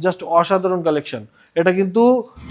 Just অসাধারণ collection. এটা কিন্তু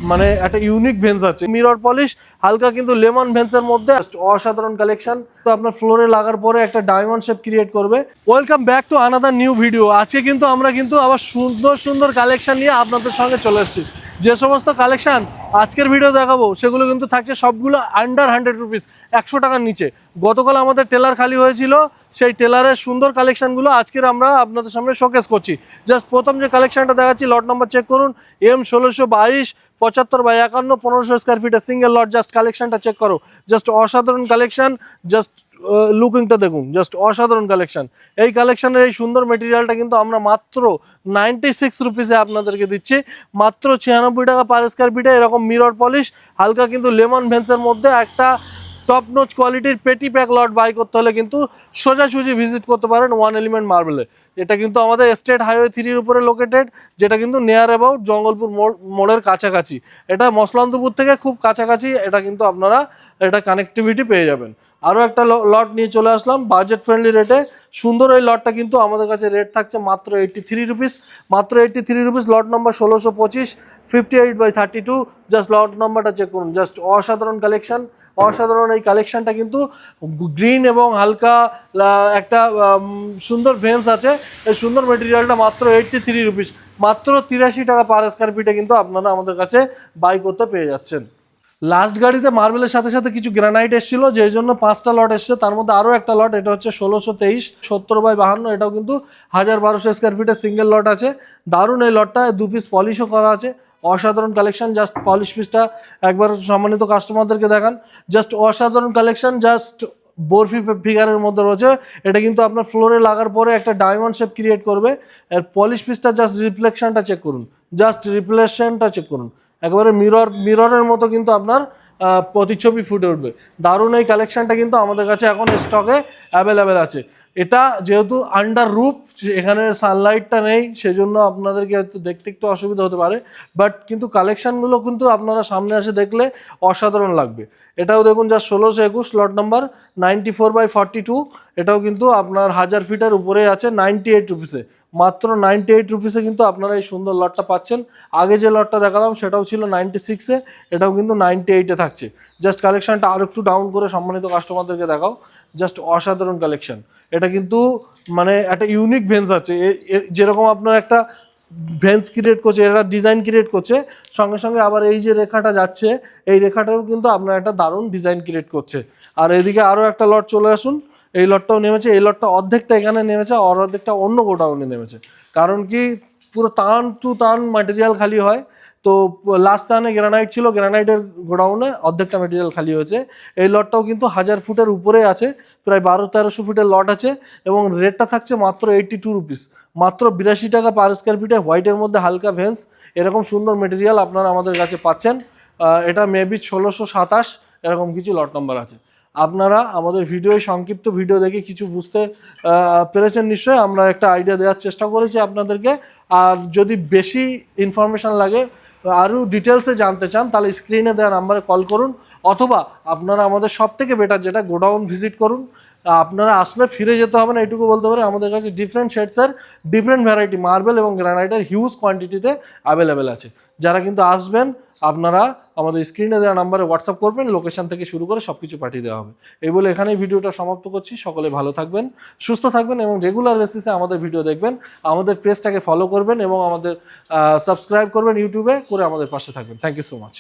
মানে একটা ইউনিক ভেন্স আছে, মিরর পলিশ হালকা কিন্তু লেমন ভেন্সের মধ্যে অসাধারণ কালেকশন। তো আপনার ফ্লোরে লাগার পরে একটা ডায়মন্ড শেপ ক্রিয়েট করবে। Welcome back to another new video. আজকে কিন্তু আমরা কিন্তু আবার সুন্দর সুন্দর কালেকশন নিয়ে আপনাদের সঙ্গে চলে এসেছি। যে সমস্ত কালেকশন আজকের ভিডিও দেখাবো সেগুলো কিন্তু থাকছে সবগুলো আন্ডার 100 রুপিস, 100 টাকার নিচে। গতকাল আমাদের টেলার খালি হয়েছিল, সেই টেলারের সুন্দর কালেকশনগুলো আজকের আমরা আপনাদের সামনে শোকেস করছি। জাস্ট প্রথম যে কালেকশনটা দেখাচ্ছি, লট নাম্বার চেক করুন, M1622 75/51 1500 স্কোয়ার ফিটের সিঙ্গেল লট। জাস্ট কালেকশনটা চেক করো, জাস্ট অসাধারণ কালেকশন। জাস্ট লুকিংটা দেখুন, জাস্ট অসাধারণ কালেকশন। এই কালেকশনের এই সুন্দর মেটেরিয়ালটা কিন্তু আমরা মাত্র 96 রুপিসে আপনাদেরকে দিচ্ছি, মাত্র 96 টাকা পার স্কোয়ার ফিটে। এরকম মিরর পলিশ হালকা কিন্তু লেমন ভেন্সের মধ্যে একটা টপ নোচ কোয়ালিটির পেটি প্যাক লট বাই করতে হলে কিন্তু সোজাসুজি ভিজিট করতে পারেন ওয়ান এলিমেন্ট মার্বেলে। এটা কিন্তু আমাদের স্টেট হাইওয়ে 3-র উপরে লোকেটেড, যেটা কিন্তু নিয়ার অ্যাবাউট জঙ্গলপুর মোড়ের কাছাকাছি। এটা মসলান্তপুর থেকে খুব কাছাকাছি, এটা কিন্তু আপনারা এটা কানেক্টিভিটি পেয়ে যাবেন। আরও একটা লট নিয়ে চলে আসলাম বাজেট ফ্রেন্ডলি রেটে। সুন্দর এই লটটা কিন্তু আমাদের কাছে রেট থাকছে মাত্র 83 রুপিস, মাত্র 83 রুপিস। লট নম্বর 1625 58/32। জাস্ট লট নাম্বারটা চেক করুন, জাস্ট অসাধারণ কালেকশন, অসাধারণ এই কালেকশনটা কিন্তু গ্রিন এবং হালকা একটা সুন্দর ভেন্স আছে। এই সুন্দর মেটেরিয়ালটা মাত্র 83 রুপিস, মাত্র 83 টাকা পার স্কোয়ার ফিটে কিন্তু আপনারা আমাদের কাছে বাই করতে পেয়ে যাচ্ছেন। লাস্ট গাড়িতে মার্বেলের সাথে সাথে কিছু গ্রানাইট এসেছিল, যেই জন্য 5টা লট এসছে। তার মধ্যে আরও একটা লট, এটা হচ্ছে 1623 70/52। এটাও কিন্তু 1200 স্কোয়ার ফিটের সিঙ্গেল লট আছে। দারুণ এই লটটা, 2 পিস পলিশও করা আছে। অসাধারণ কালেকশন। জাস্ট পলিশ পিসটা একবার সম্মানিত কাস্টমারদেরকে দেখান। জাস্ট অসাধারণ কালেকশন, জাস্ট বরফি ফিগারের মধ্যে রয়েছে। এটা কিন্তু আপনার ফ্লোরে লাগার পরে একটা ডায়মন্ড শেপ ক্রিয়েট করবে। আর পলিশ পিসটা জাস্ট রিফ্লেকশনটা চেক করুন, জাস্ট রিফ্লেকশনটা চেক করুন। একেবারে মিররের মতো কিন্তু আপনার প্রতিচ্ছবি ফুটে উঠবে। দারুণ এই কালেকশনটা কিন্তু আমাদের কাছে এখন স্টকে অ্যাভেলেবেল আছে। এটা যেহেতু আন্ডার রুফ, এখানে সানলাইটটা নেই, সেজন্য আপনাদেরকে হয়তো দেখতে একটু অসুবিধা হতে পারে, বাট কিন্তু কালেকশনগুলো কিন্তু আপনারা সামনে এসে দেখলে অসাধারণ লাগবে। এটাও দেখুন, যা 1621 লট নাম্বার 94/42। এটাও কিন্তু আপনার 1000 ফিটের উপরে আছে 98 রুপিসে, মাত্র 98 রুপিসে কিন্তু আপনারা এই সুন্দর লটটা পাচ্ছেন। আগে যে লটটা দেখালাম সেটাও ছিল 96-এ, এটাও কিন্তু 98-এ থাকছে। জাস্ট কালেকশনটা আর একটু ডাউন করে সম্মানিত কাস্টমারদেরকে দেখাও, জাস্ট অসাধারণ কালেকশন। এটা কিন্তু মানে একটা ইউনিক ভেন্স আছে, যেরকম আপনার একটা ভেন্স ক্রিয়েট করছে, এটা ডিজাইন ক্রিয়েট করছে, সঙ্গে সঙ্গে আবার এই যে রেখাটা যাচ্ছে, এই রেখাটাও কিন্তু আপনার একটা দারুণ ডিজাইন ক্রিয়েট করছে। আর এদিকে আরও একটা লট চলে আসুন, এই লটটাও নেমেছে। এই লটটা অর্ধেকটা এখানে নেমেছে, আর অর্ধেকটা অন্য গোডাউনে নেমেছে। কারণ কি, পুরো টান টু টান ম্যাটেরিয়াল খালি হয়। তো লাস্ট টানে গ্রানাইট ছিল, গ্রানাইটের গোডাউনে অর্ধেকটা ম্যাটেরিয়াল খালি হয়েছে। এই লটটাও কিন্তু 1000 ফুটের উপরে আছে, প্রায় 1200-1300 ফুটের লট আছে, এবং রেটটা থাকছে মাত্র 82 রুপিস, মাত্র 82 টাকা পার স্কোয়ার ফিটে। হোয়াইটের মধ্যে হালকা ভেন্স, এরকম সুন্দর মেটেরিয়াল আপনারা আমাদের কাছে পাচ্ছেন। এটা মেবি 1627 এরকম কিছু লট নাম্বার আছে। আপনারা আমাদের সংক্ষিপ্ত ভিডিও দেখে কিছু বুঝতে পেরেছেন নিশ্চয়ই। আমরা একটা আইডিয়া দেওয়ার চেষ্টা করেছি আপনাদেরকে। আর যদি বেশি ইনফরমেশান লাগে, আরও ডিটেলসে জানতে চান, তাহলে স্ক্রিনে দেওয়া নাম্বারে কল করুন, অথবা আপনারা আমাদের সব থেকে বেটার যেটা গোডাউন ভিজিট করুন। আপনারা আসলে ফিরে যেতে হবে না, এইটুকু বলতে পারে। আমাদের কাছে ডিফারেন্ট শেডসের ডিফারেন্ট ভ্যারাইটি মার্বেল এবং গ্রানাইটের হিউজ কোয়ান্টিটিতে অ্যাভেলেবেল আছে। যারা কিন্তু আসবেন, আপনারা আমাদের স্ক্রিনে দেওয়া নাম্বারে হোয়াটসঅ্যাপ করবেন, লোকেশন থেকে শুরু করে সব কিছু পাঠিয়ে দেওয়া হবে। এই বলে এখানেই ভিডিওটা সমাপ্ত করছি। সকলে ভালো থাকবেন, সুস্থ থাকবেন, এবং রেগুলার বেসিসে আমাদের ভিডিও দেখবেন। আমাদের পেজটাকে ফলো করবেন এবং আমাদের সাবস্ক্রাইব করবেন ইউটিউবে করে, আমাদের পাশে থাকবেন। Thank you so much.